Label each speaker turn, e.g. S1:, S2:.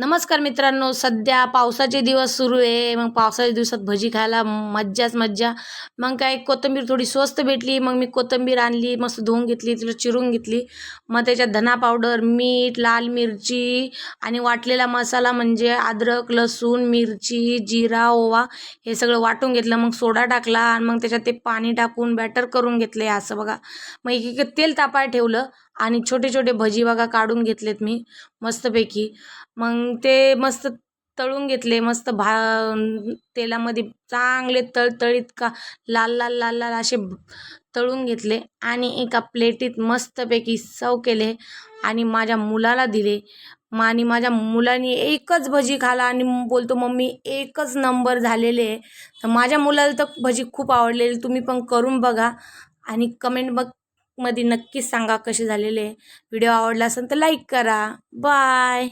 S1: नमस्कार मित्रांनो, सध्या पावसाचे दिवस सुरू आहे. मग पावसाच्या दिवसात भजी खायला मज्जाच मज्जा. मग काय कोथिंबीर थोडी स्वस्त भेटली, मग मी कोथिंबीर आणली, मस्त धुवून घेतली, तिला चिरून घेतली. मग त्याच्यात धना पावडर, मीठ, लाल मिरची आणि वाटलेला मसाला म्हणजे अद्रक, लसूण, मिरची, जिरा, ओवा हे सगळं वाटून घेतलं. मग सोडा टाकला आणि मग त्याच्यात ते पाणी टाकून बॅटर करून घेतले असं बघा. मग एक तेल तापायला ठेवलं आणि छोटे छोटे भजी बघा काढून घेतलेत मी मस्तपैकी. मग ते मस्त तळून घेतले, मस्त तेलामध्ये चांगले तळतळीत का लाल लाल लाल लाल असे तळून घेतले आणि एका प्लेटीत मस्तपैकी सर्व केले आणि माझ्या मुलाला दिले. आणि माझ्या मुलाने एकच भजी खाला आणि बोलतो, मम्मी एकच नंबर झालेले आहे. तर माझ्या मुलाला तर भजी खूप आवडलेली. तुम्ही पण करून बघा आणि कमेंट मध्ये नक्कीच सांगा कसे झालेले. व्हिडिओ आवडला असेल तर लाईक करा. बाय.